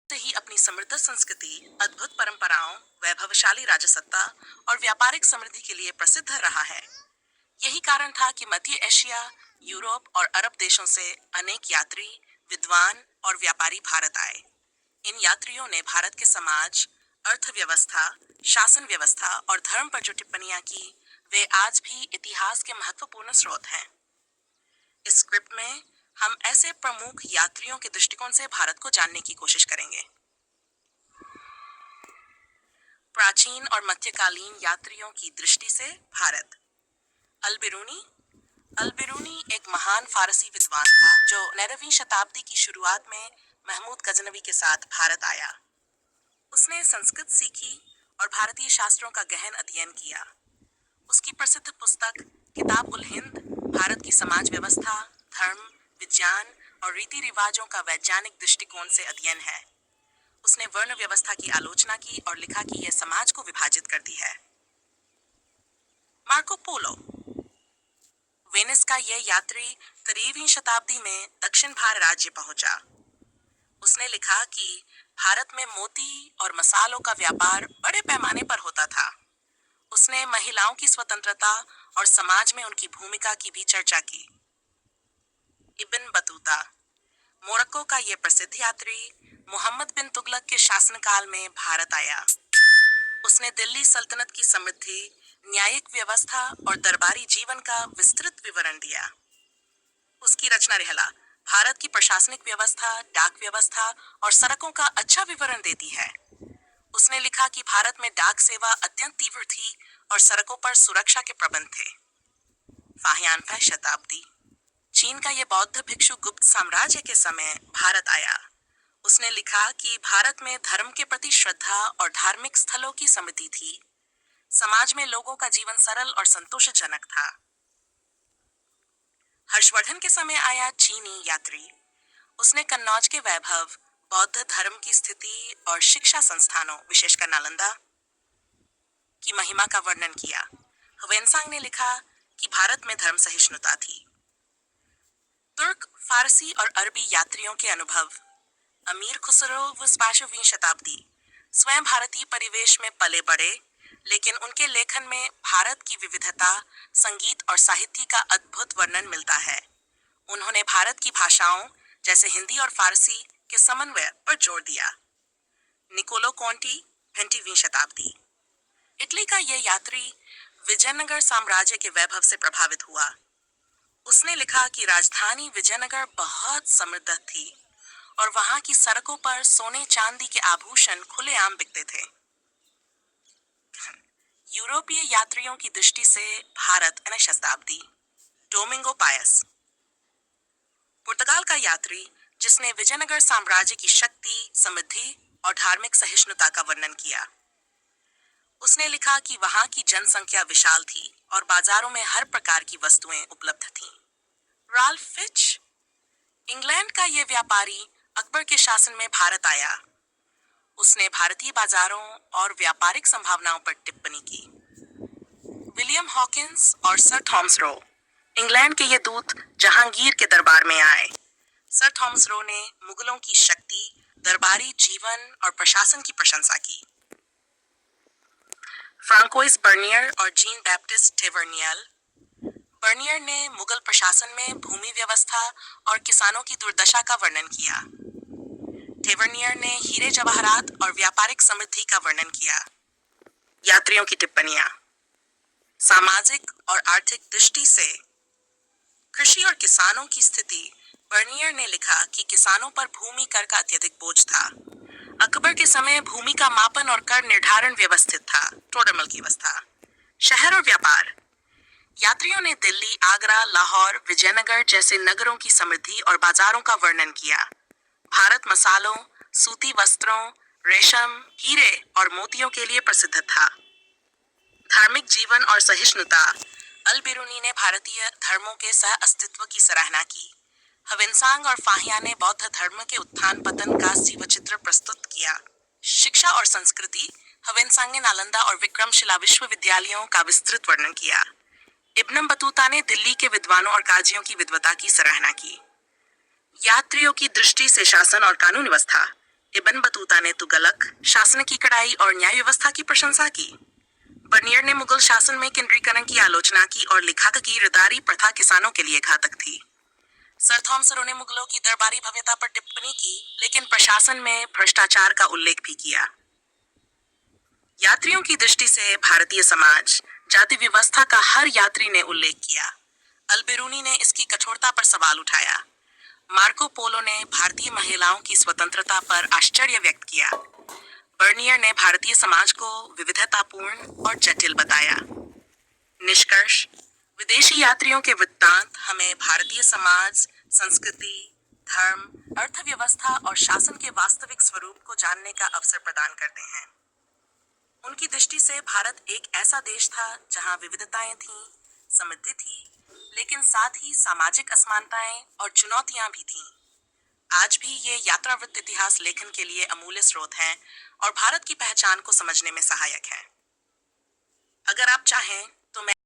से ही अपनी समृद्ध संस्कृति, अद्भुत परंपराओं, वैभवशाली राजसत्ता और व्यापारिक समृद्धि के लिए प्रसिद्ध रहा है। यही कारण था कि मध्य एशिया, यूरोप और अरब देशों से अनेक यात्री, विद्वान और व्यापारी भारत आए। इन यात्रियों ने भारत के समाज, अर्थव्यवस्था, शासन व्यवस्था और धर्म पर जो टिप्पणियां की, वे आज भी इतिहास के महत्वपूर्ण स्रोत हैं। इस स्क्रिप्ट में हम ऐसे प्रमुख यात्रियों के दृष्टिकोण से भारत को जानने की कोशिश करेंगे। प्राचीन और मध्यकालीन यात्रियों की दृष्टि से भारत। अल-बिरूनी अल-बिरूनी एक महान फारसी विद्वान था जो 9वीं शताब्दी की शुरुआत में महमूद गजनवी के साथ भारत आया। उसने संस्कृत सीखी और भारतीय शास्त्रों का गहन अध्ययन किया। उसकी प्रसिद्ध पुस्तक किताब उल हिंद भारत की समाज व्यवस्था, धर्म, विज्ञान और रीति रिवाजों का वैज्ञानिक दृष्टिकोण से अध्ययन है। उसने वर्ण व्यवस्था की आलोचना की और लिखा कि यह समाज को विभाजित करती है। Marco Polo. वेनिस का यह यात्री करीबवीं शताब्दी में दक्षिण भारत राज्य पहुंचा। उसने लिखा कि भारत में मोती और मसालों का व्यापार बड़े पैमाने पर होता था। उसने महिलाओं की स्वतंत्रता और समाज में उनकी भूमिका की भी चर्चा की। Ibn Battuta. मोरक्को का यह प्रसिद्ध यात्री मोहम्मद बिन तुगलक के शासनकाल में भारत आया। उसने दिल्ली सल्तनत की समृद्धि, न्यायिक व्यवस्था और दरबारी जीवन का विस्तृत विवरण दिया। उसकी रचना रहला भारत की प्रशासनिक व्यवस्था, डाक व्यवस्था और सड़कों का अच्छा विवरण देती है। उसने लिखा कि भारत में डाक सेवा अत्यंत तीव्र थी और सड़कों पर सुरक्षा के प्रबंध थे। फाहियान शताब्दी। चीन का यह बौद्ध भिक्षु गुप्त साम्राज्य के समय भारत आया। उसने लिखा कि भारत में धर्म के प्रति श्रद्धा और धार्मिक स्थलों की समिति थी। समाज में लोगों का जीवन सरल और संतोषजनक था। हर्षवर्धन के समय आया चीनी यात्री। उसने कन्नौज के वैभव, बौद्ध धर्म की स्थिति और शिक्षा संस्थानों, विशेषकर नालंदा की महिमा का वर्णन किया। ह्वेनसांग ने लिखा कि भारत में धर्म सहिष्णुता थी। तुर्क, फारसी और अरबी यात्रियों के अनुभव। अमीर खुसरो 5वीं शताब्दी। स्वयं भारतीय परिवेश में पले बढ़े, लेकिन उनके लेखन में भारत की विविधता, संगीत और साहित्य का अद्भुत वर्णन मिलता है। उन्होंने भारत की भाषाओं जैसे हिंदी और फारसी के समन्वय पर जोर दिया। निकोलो कोंटी 20वीं शताब्दी। इटली का यह यात्री विजयनगर साम्राज्य के वैभव से प्रभावित हुआ। उसने लिखा कि राजधानी विजयनगर बहुत समृद्ध थी और वहां की सड़कों पर सोने चांदी के आभूषण खुलेआम बिकते थे। यूरोपीय यात्रियों की दृष्टि से भारत 9वीं शताब्दी। Domingo Paes. पुर्तगाल का यात्री जिसने विजयनगर साम्राज्य की शक्ति, समृद्धि और धार्मिक सहिष्णुता का वर्णन किया। उसने लिखा कि वहां की जनसंख्या विशाल थी और बाजारों में हर प्रकार की वस्तुएं उपलब्ध थीं। Ralph Fitch. इंग्लैंड का यह व्यापारी अकबर के शासन में भारत आया। उसने भारतीय बाजारों और व्यापारिक संभावनाओं पर टिप्पणी की। विलियम हॉकिंस और सर थॉमस रो। इंग्लैंड के ये दूत जहांगीर के दरबार में आए। सर थॉमस रो ने मुगलों की शक्ति, दरबारी जीवन और प्रशासन की प्रशंसा की। फ्रांकोइस बर्नियर और जीन बैप्टिस्ट टेवर्नियल। बर्नियर ने मुगल प्रशासन में भूमि व्यवस्था और किसानों की दुर्दशा का वर्णन किया। टेवर्नियर ने हीरे जवाहरात और व्यापारिक समृद्धि का वर्णन किया। यात्रियों की टिप्पणियां। सामाजिक और आर्थिक दृष्टि से कृषि और किसानों की स्थिति। बर्नियर ने लिखा कि किसानों पर भूमि कर का अत्यधिक बोझ था। अकबर के समय भूमि का मापन और कर निर्धारण व्यवस्थित था, टोडरमल की व्यवस्था। शहर और व्यापार। यात्रियों ने दिल्ली, आगरा, लाहौर, विजयनगर जैसे नगरों की समृद्धि और बाजारों का वर्णन किया। भारत मसालों, सूती वस्त्रों, रेशम, हीरे और मोतियों के लिए प्रसिद्ध था। धार्मिक जीवन और सहिष्णुता। अल-बिरूनी ने भारतीय धर्मों के सह अस्तित्व की सराहना की। ह्वेनसांग और फाहियान ने बौद्ध धर्म के उत्थान पतन का जीवचित्र प्रस्तुत किया। शिक्षा और संस्कृति। ह्वेनसांग ने नालंदा और विक्रमशिला विश्वविद्यालयों का विस्तृत वर्णन किया। इब्न बतूता ने दिल्ली के विद्वानों और काजियों की विद्वता की सराहना की। यात्रियों की दृष्टि से शासन और कानून व्यवस्था। इब्न बतूता ने तुगलक, शासन की कड़ाई और न्याय व्यवस्था की प्रशंसा की। बर्नियर ने मुगल शासन में केंद्रीकरण की आलोचना की और लिखा कि गिरदारी प्रथा किसानों के लिए घातक थी। सर थॉमस ने मुगलों की दरबारी भव्यता पर टिप्पणी की, लेकिन प्रशासन में भ्रष्टाचार का उल्लेख भी किया। यात्रियों की दृष्टि से भारतीय समाज, जाति व्यवस्था का हर यात्री ने उल्लेख किया। अल-बिरूनी ने इसकी कठोरता पर सवाल उठाया। मार्को पोलो ने भारतीय महिलाओं की स्वतंत्रता पर आश्चर्य व्यक्त किया। बर्नियर ने भारतीय समाज को विविधतापूर्ण और जटिल बताया। निष्कर्ष: विदेशी यात्रियों के वृत्तांत हमें भारतीय समाज, संस्कृति, धर्म, अर्थव्यवस्था और शासन के वास्तविक स्वरूप को जानने का अवसर प्रदान करते हैं। उनकी दृष्टि से भारत एक ऐसा देश था जहां विविधताएं थीं, समृद्धि थी, लेकिन साथ ही सामाजिक असमानताएं और चुनौतियां भी थीं। आज भी ये यात्रावृत्त इतिहास लेखन के लिए अमूल्य स्रोत हैं और भारत की पहचान को समझने में सहायक है। अगर आप चाहें तो मैं